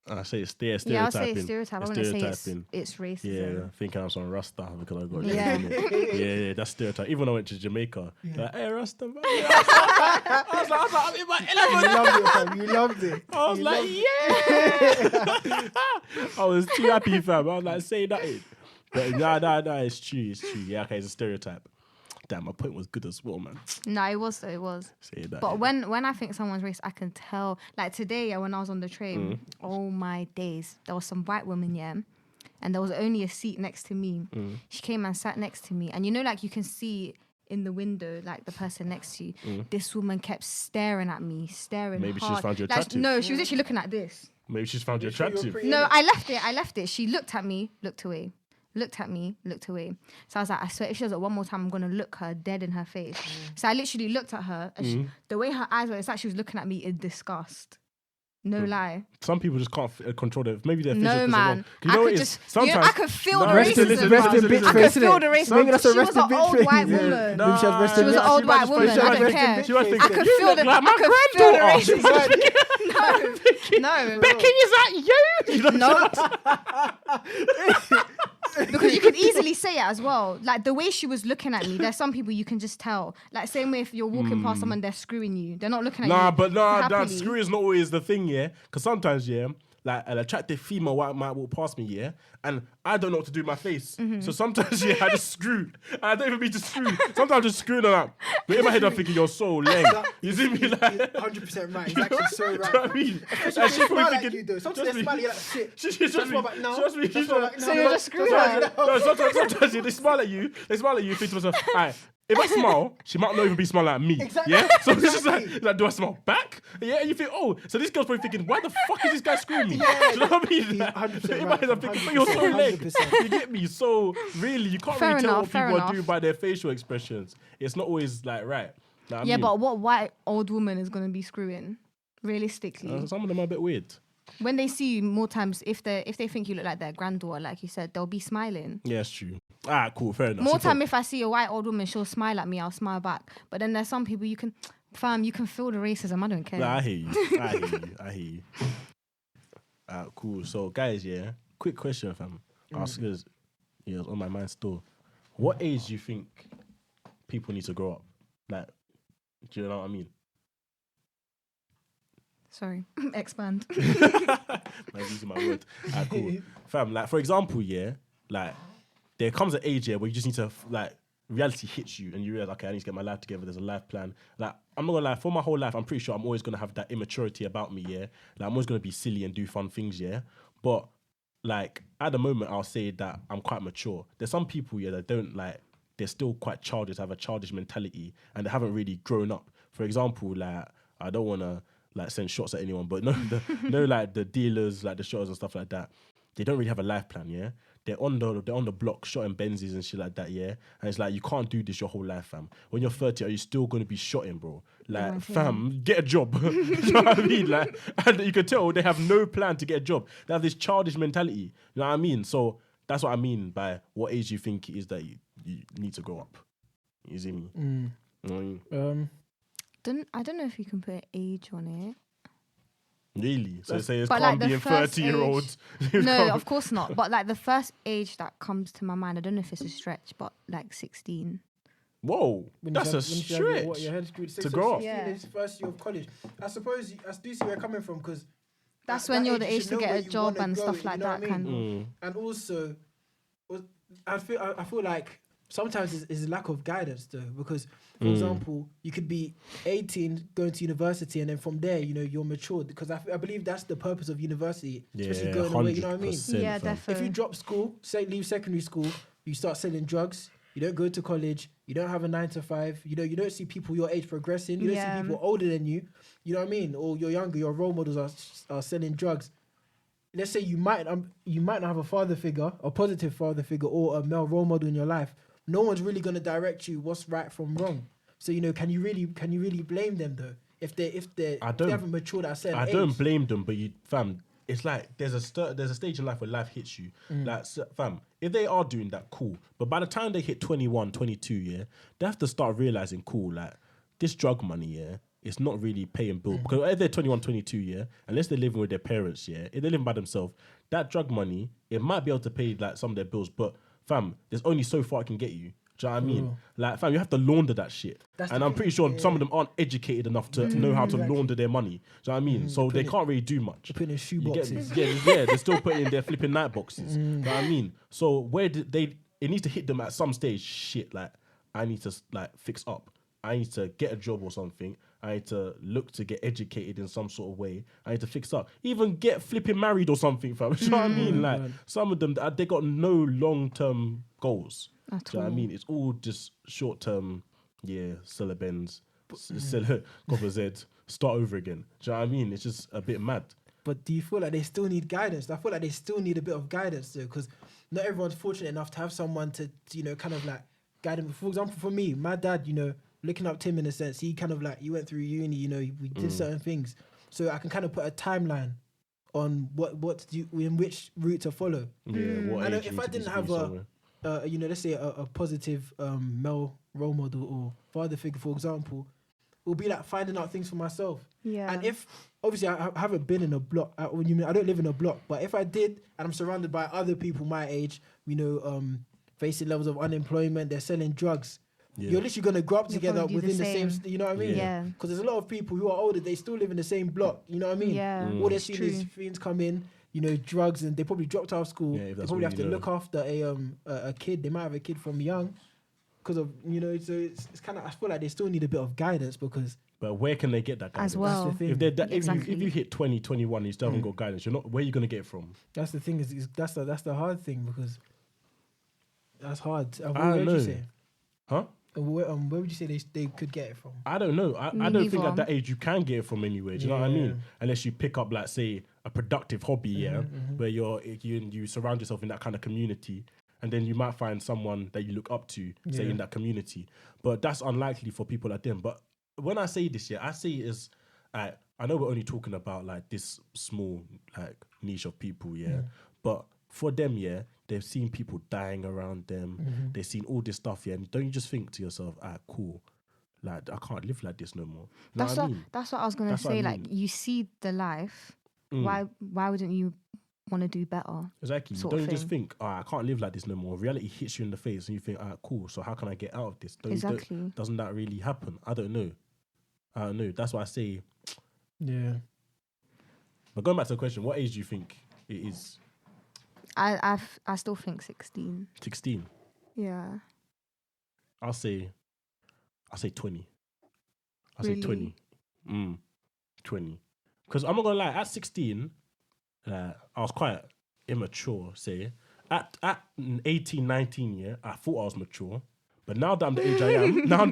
I say it's stereotyping. Yeah, I'll say it's stereotype. I wouldn't say it's racism. Yeah, thinking I'm some Rasta because I got Yeah. yeah, that's stereotype. Even when I went to Jamaica, like, hey, Rasta, man. I was like, I'm in my element. You loved it. I was like, yeah. I was too happy, fam. I was like, say nothing. But nah, it's true. Yeah, okay, it's a stereotype. Damn, my point was good as well, man. No, it was. Say that. But when I think someone's race, I can tell. Like today, when I was on the train, oh my days, there was some white woman, and there was only a seat next to me. She came and sat next to me, and like you can see in the window, like the person next to you. This woman kept staring at me, Maybe hard. she's found you Like, attractive. no, she was actually looking at this. Maybe she's found you attractive. No, I left it. She looked at me, looked away. Looked at me, looked away. So I was like, I swear, if she does it one more time, I'm going to look her dead in her face. So I literally looked at her, and the way her eyes were, it's like she was looking at me in disgust. No lie. Some people just can't control their, maybe their No, facial man. You know I what could it just, is? Sometimes, I could feel the listen, racism. listen, Rest in listen, bitch I face, could feel innit? the racism. Maybe that's a She was rest in an bitch old face. white Yeah. woman. Maybe she has rest She in was an bitch. old white woman. I don't care. She was thinking, I could you feel look the like my I could feel the granddaughter. racism. No. Becky, is that you? No. Because you could easily say it as well. Like the way she was looking at me, there's some people you can just tell. Like same way if you're walking past someone, they're screwing you. They're not looking at you. Nah, happily. screw is not always the thing, yeah? Because sometimes, like an attractive female might walk past me, and I don't know what to do with my face. So sometimes, I just screw. I don't even mean to screw. Sometimes I just screw them up. But in my head, I'm thinking, you're so lame. You see me? Like, 100% right. He's actually so right. Do you know what I mean? Especially when they smile at you, though. Sometimes they smile at you like shit. Just That's what I'm like, no. Trust me. That's what I'm like, no. So you're just screwing her. No, sometimes they smile at you. You think to myself, alright, if I smile, she might not even be smiling at me. Exactly. Yeah? So it's just like, do I smile back? Yeah, and you think, oh, so this girl's probably thinking, why the fuck is this guy screwing me? Yeah. Do you know what I mean? Like, 100% in my right, head, I'm thinking, but you're so 100%, lame. 100%. You get me? So really, you can't Fair really tell enough, what fair people are enough. doing by their facial expressions. It's not always like right. Know what I Yeah, mean? but what white old woman is going to be screwing? Realistically. Some of them are a bit weird. When they see you more times, if they think you look like their granddaughter, like you said, they'll be smiling. Yeah, it's true. Alright, cool, fair enough. More Super. time if I see a white old woman, she'll smile at me, I'll smile back. But then there's some people you can feel the racism. I don't care. Nah, I hear you. Cool. So, guys, quick question, fam. Ask us, it's on my mind still. What age do you think people need to grow up? Like, do you know what I mean? Sorry, expand. I'm using my word. Cool. Fam, like, for example, like, there comes an age where you just need to, like, reality hits you and you realize, okay, I need to get my life together. There's a life plan. Like, I'm not gonna lie, for my whole life, I'm pretty sure I'm always gonna have that immaturity about me, Like, I'm always gonna be silly and do fun things, But like at the moment, I'll say that I'm quite mature. There's some people that don't like. They're still quite childish, have a childish mentality, and they haven't really grown up. For example, like I don't want to like send shots at anyone, but like the dealers, like the shotters and stuff like that. They don't really have a life plan. Yeah, they're on the block shotting Benzes and shit like that. Yeah, and it's like you can't do this your whole life, fam. When you're 30, are you still gonna be shotting, bro? Like, fam, get a job. You know what I mean? Like, and you can tell they have no plan to get a job. They have this childish mentality. You know what I mean? So that's what I mean by what age you think it is that you need to grow up. You see me? You know what I mean? I don't know if you can put an age on it. Really? So say it's But can't like be a 30-year-old. No, of course not. But like the first age that comes to my mind, I don't know if it's a stretch, but like 16. Whoa, that's a stretch your head screwed. to grow up. Yeah. It's first year of college. I suppose I do see where you're coming from because That's when you're the age to get a job and stuff like that. Kind of. And also, I feel like sometimes it's lack of guidance though, because for example, you could be 18 going to university and then from there, you're matured, because I believe that's the purpose of university, especially going away. You know what I mean? Yeah, definitely. If you drop school, leave secondary school, you start selling drugs. You don't go to college. You don't have a 9 to 5. You don't see people your age progressing. You don't see people older than you. You know what I mean? Or you're younger. Your role models are selling drugs. Let's say you might not have a father figure, a positive father figure, or a male role model in your life. No one's really gonna direct you what's right from wrong. So can you really blame them though if they haven't matured at a certain age? I don't blame them, but fam, it's like there's a stage in life where life hits you. Like, fam, if they are doing that, cool. But by the time they hit 21, 22, yeah, they have to start realizing, cool, like this drug money, yeah, it's not really paying bills. Because if they're 21, 22, yeah, unless they're living with their parents, yeah, if they're living by themselves, that drug money, it might be able to pay like some of their bills, but fam, there's only so far it can get you. Do you know what I mean? Like, fam, you have to launder that shit. And I'm pretty sure some of them aren't educated enough to know how to launder their money. Do you know what I mean? So they can't really do much. Put in shoe boxes. Yeah, they're still putting in their flipping night boxes. Do you know what I mean? So where did it needs to hit them at some stage, shit, like, I need to like fix up. I need to get a job or something. I need to look to get educated in some sort of way. I need to fix up. Even get flipping married or something, fam. Do you know what I mean? Like, some of them, they got no long-term goals. Do you know what I mean? It's all just short-term, sell a Benz, sell a Copper Z, start over again. Do you know what I mean? It's just a bit mad. But do you feel like they still need guidance? I feel like they still need a bit of guidance though, because not everyone's fortunate enough to have someone to, kind of like guide them. For example, for me, my dad, looking up to him in a sense, he kind of like, he went through uni, we did certain things. So I can kind of put a timeline on what to do, in which route to follow. Yeah, what and age if you I need to didn't be have somewhere. let's say a positive male role model or father figure, for example, it will be like finding out things for myself. Yeah. And if, obviously I haven't been in a block, I don't live in a block, but if I did, and I'm surrounded by other people my age, facing levels of unemployment, they're selling drugs. Yeah. You're literally going to grow up together within the same, you know what I mean? Yeah. Because there's a lot of people who are older, they still live in the same block, you know what I mean? Yeah. All they're seeing is fiends come in, drugs, and they probably dropped out of school. Yeah, they probably have to look after a kid. They might have a kid from young because of, so it's kind of, I feel like they still need a bit of guidance because... But where can they get that guidance? As well. That's the thing. If you hit 20, 21 and you still haven't got guidance, where are you going to get it from? That's the thing, that's the hard thing because that's hard. I don't know. You say? Huh? Where would you say they could get it from? I don't know. I don't think at that age you can get it from anywhere. Do you know what I mean? Unless you pick up, like, say, a productive hobby, where you surround yourself in that kind of community, and then you might find someone that you look up to, say, in that community. But that's unlikely for people like them. But when I say this, I say it is, I know we're only talking about like this small like niche of people, but for them, they've seen people dying around them. They've seen all this stuff, and don't you just think to yourself, cool, like I can't live like this no more. That's what I was gonna say. Like, you see the life, why wouldn't you want to do better? Exactly. Don't you just think, I can't live like this no more. Reality hits you in the face, and you think, cool. So how can I get out of this? Doesn't that really happen? I don't know. That's why I say. Yeah. But going back to the question, what age do you think it is? I still think 16. 16. Yeah. I'll say 20. I'll Really? say 20. 20. Because I'm not gonna lie, at 16, I was quite immature, say, at 18, 19, yeah, I thought I was mature. But now that I'm the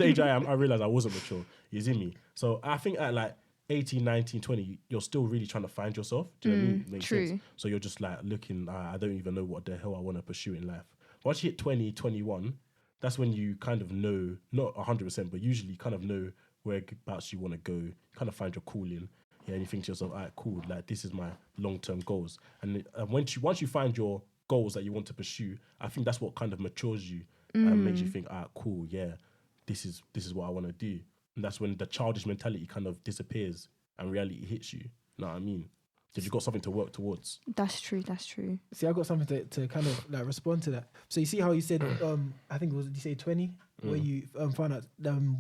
age I am, I realize I wasn't mature. You see me? So I think at like 18, 19, 20, you're still really trying to find yourself. Do you know what I mean? Makes true. sense. So you're just like looking, I don't even know what the hell I want to pursue in life. Once you hit 20, 21, that's when you kind of know, not 100%, but usually kind of know whereabouts you want to go. You kind of find your calling. Yeah, and you think to yourself, all right, cool, like this is my long-term goals. And once you find your goals that you want to pursue, I think that's what kind of matures you and makes you think, all right, cool, yeah, this is what I want to do. And that's when the childish mentality kind of disappears and reality hits you. You know what I mean? Because you've got something to work towards. That's true. See, I got something to kind of like respond to that. So you see how you said, I think it was, did you say 20? Where you found out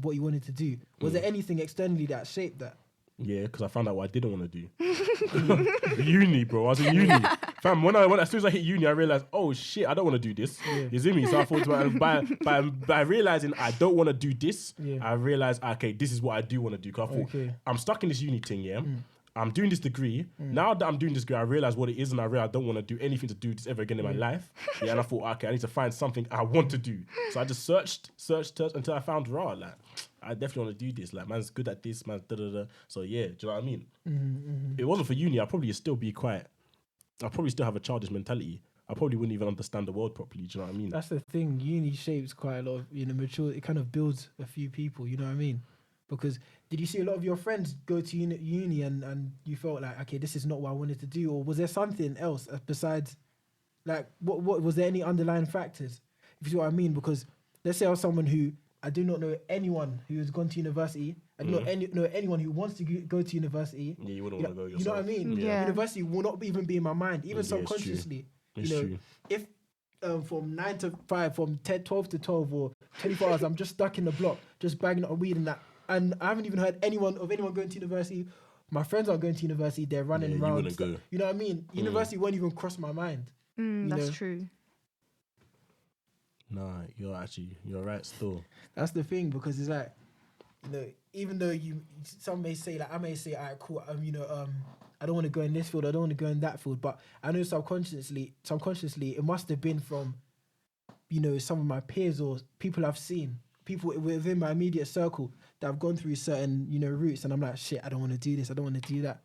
what you wanted to do. Was there anything externally that shaped that? Yeah, because I found out what I didn't want to do. Uni, bro. I was in uni. Fam, as soon as I hit uni, I realized, oh shit, I don't want to do this. Yeah. You see me? So I thought by realizing I don't want to do this, I realized, okay, this is what I do want to do. Because I thought, I'm stuck in this uni thing, yeah? I'm doing this degree. Now that I'm doing this degree, I realize what it is, and I realize I don't want to do anything to do this ever again in my life. Yeah, and I thought, okay, I need to find something I want to do. So I just searched until I found raw. Like, I definitely want to do this. Like, man's good at this, man's da-da-da. So yeah, do you know what I mean? If it wasn't for uni, I'd probably still have a childish mentality. I probably wouldn't even understand the world properly. Do you know what I mean? That's the thing. Uni shapes quite a lot of, mature. It kind of builds a few people. You know what I mean? Because did you see a lot of your friends go to uni and you felt like, okay, this is not what I wanted to do? Or was there something else besides, like, what was there any underlying factors? If you see what I mean? Because let's say I was someone who, I do not know anyone who has gone to university. I do not know anyone who wants to go to university. Yeah, you wouldn't want to go yourself. You know what I mean? Yeah. University will not even be in my mind, even subconsciously. It's true. If from 9 to 5, from 12 to 12 or 24 hours, I'm just stuck in the block, just bagging up weed and that. And I haven't even heard anyone going to university. My friends aren't going to university. They're running around. You wouldn't go. You know what I mean? University won't even cross my mind. That's true. Nah, you're right still. That's the thing, because it's like, even though some may say, like, I may say, all right, cool, I don't want to go in this field, I don't want to go in that field, but I know subconsciously, it must have been from, some of my peers or people I've seen, people within my immediate circle that have gone through certain, routes, and I'm like, shit, I don't want to do this, I don't want to do that.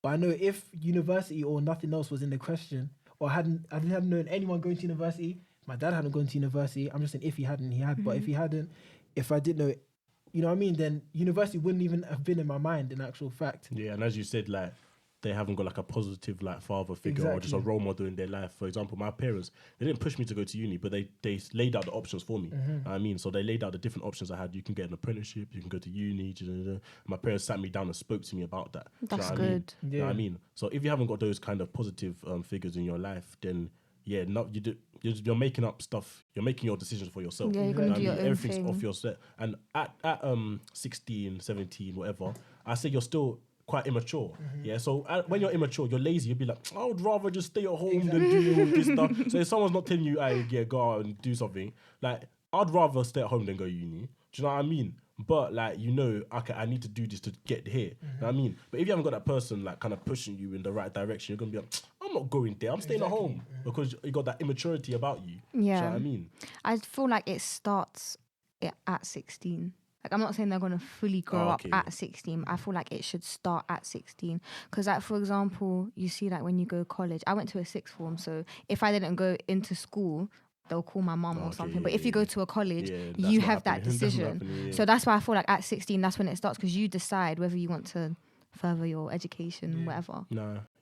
But I know if university or nothing else was in the question, or I didn't known anyone going to university, my dad hadn't gone to university, I'm just saying if he hadn't, he had, but if he hadn't, if I didn't know it, you know what I mean, then university wouldn't even have been in my mind in actual fact. Yeah, and as you said, like, they haven't got like a positive like father figure or just a role model in their life. For example, my parents, they didn't push me to go to uni, but they laid out the options for me. I mean, so they laid out the different options I had. You can get an apprenticeship, you can go to uni. My parents sat me down and spoke to me about that. That's good. Yeah. You know what I mean? So if you haven't got those kind of positive figures in your life, then you're making up stuff. You're making your decisions for yourself. Yeah, you're going to do your own Everything's thing. off your set. And at 16, 17, whatever, I say you're still quite immature. Yeah, so when you're immature, you're lazy. You'll be like, I would rather just stay at home than do all this stuff. So if someone's not telling you, go out and do something, like, I'd rather stay at home than go uni. Do you know what I mean? But like, okay, I need to do this to get here. You know what I mean? But if you haven't got that person like kind of pushing you in the right direction, you're gonna be like, I'm not going there. I'm staying at home because you got that immaturity about you. Yeah. Do you know what I mean? I feel like it starts at 16. Like, I'm not saying they're going to fully grow up at 16. I feel like it should start at 16. Because, like, for example, you see, like, when you go to college, I went to a sixth form. So if I didn't go into school, they'll call my mum or something. But if you go to a college, you have that decision. So that's why I feel like at 16, that's when it starts. Because you decide whether you want to further your education, whatever.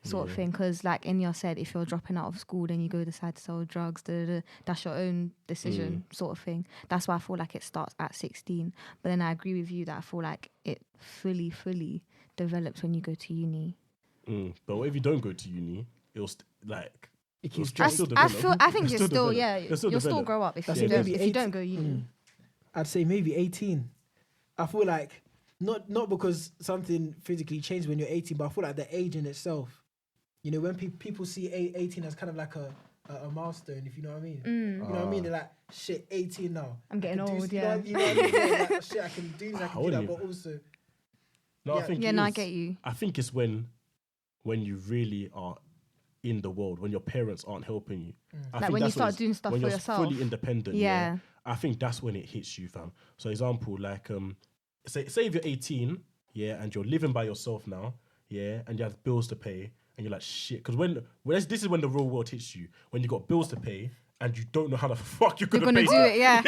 Sort of thing. Because, like Nnia said, if you're dropping out of school, then you go decide to sell drugs. That's your own decision, sort of thing. That's why I feel like it starts at 16. But then I agree with you that I feel like it fully develops when you go to uni. But what if you don't go to uni? It'll like. I think you'll still grow up if you don't go uni. I'd say maybe 18. I feel like not because something physically changed when you're 18, but I feel like the age in itself. When people see 18 as kind of like a milestone, if you know what I mean. You know what I mean? They're like, shit, 18 now. I'm getting old, You know what I mean? Like, shit, I can do this, I can do that, but also. No, I think I get you. I think it's when you really are in the world when your parents aren't helping you. I Like think when you that's start doing stuff when for you're yourself. fully independent. Yeah. I think that's when it hits you, fam. So example, like say if you're 18, and you're living by yourself now, and you have bills to pay, and you're like shit. Because this is when the real world hits you. When you got bills to pay and you don't know how the fuck you're gonna pay do it, yeah.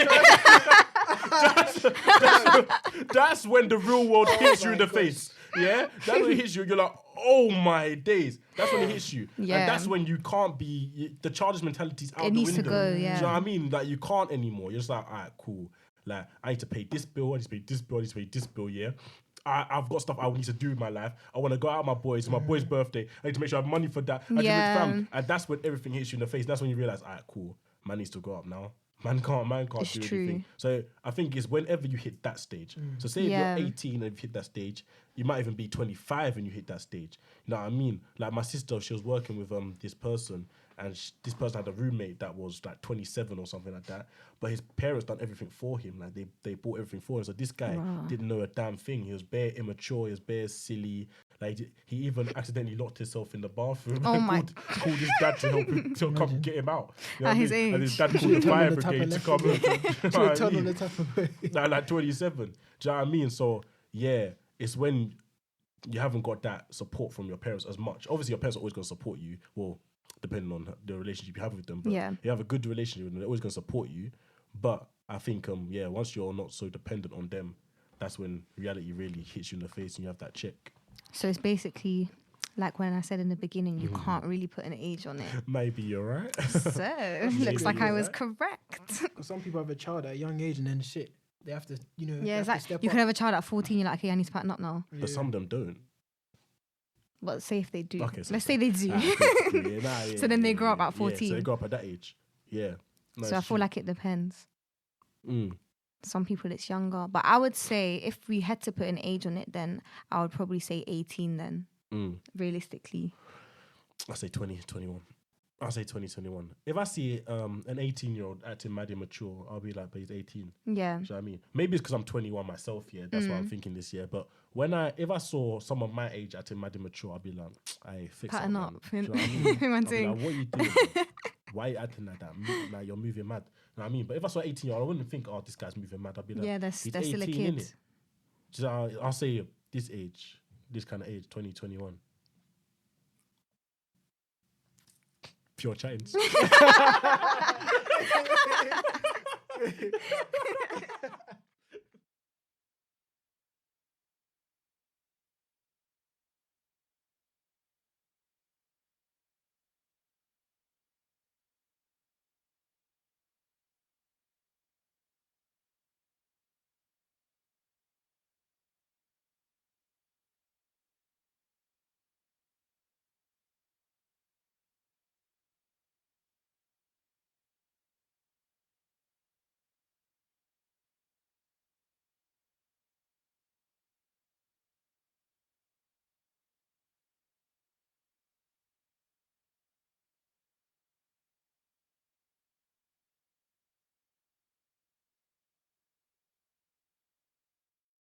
that's when the real world hits you in the face. Yeah, that's when it hits you. You're like, oh my days. That's when it hits you. Yeah. And that's when you can't be. The childish mentality's out It the needs to window. go, Do you yeah. know what I mean? Like you can't anymore. You're just like, alright, cool. Like I need to pay this bill. I need to pay this bill. I need to pay this bill. Yeah. I've got stuff I need to do in my life. I want to go out with my boys. It's my boy's birthday. I need to make sure I have money for that. I need to Yeah. make fam. And that's when everything hits you in the face. That's when you realize, alright, cool. Man needs to go up now. Man can't It's do true. anything. So I think it's whenever you hit that stage. So say if Yeah. you're 18 and you hit that stage, you might even be 25 when you hit that stage. You know what I mean? Like my sister, she was working with this person, and this person had a roommate that was like 27 or something like that. But his parents done everything for him. Like they bought everything for him. So this guy didn't know a damn thing. He was bare immature. He was bare silly. Like he even accidentally locked himself in the bathroom. Oh my! Called his dad to help him to come get him out. You know At what I his mean? And age. his dad called the fire brigade to come. Turn on the tap away. Like 27. Do you know what I mean? So yeah, it's when you haven't got that support from your parents as much. Obviously, your parents are always going to support you. Well, depending on the relationship you have with them. But you have a good relationship with them, they're always going to support you. But I think, once you're not so dependent on them, that's when reality really hits you in the face and you have that check. So it's basically like when I said in the beginning, you can't really put an age on it. Maybe you're right. So looks like I was correct. Because some people have a child at a young age and then shit, they have to, Yeah, it's like step you up. could have a child at 14. You're like, okay, I need to pattern up now. But some of them don't. But say if they do. Okay, so Let's say they do. So then they grow up at 14. So they grow up at that age. Yeah. No, So I it's feel true. like it depends. Mm. Some people it's younger. But I would say if we had to put an age on it, then I would probably say 18 then, realistically. I say 20, 21. I'll say 20, 21. If I see an 18-year-old acting mad immature, I'll be like, but he's 18. Yeah. Do you know what I mean? Maybe it's because I'm 21 myself, that's what I'm thinking this year. But if I saw someone my age acting mad immature, I'll be like, I fix Pattern it up. man. Do you know what I mean? Man I'll be doing. like, what are you doing? Man? Why are you acting like that? Like you're moving mad. You know what I mean? But if I saw an 18-year-old, I wouldn't think, oh, this guy's moving mad. I'd be like, Yeah, they're he's still a 18, kid. innit? Just, I'll say this age, this kind of age, 20, 21. Pure chains.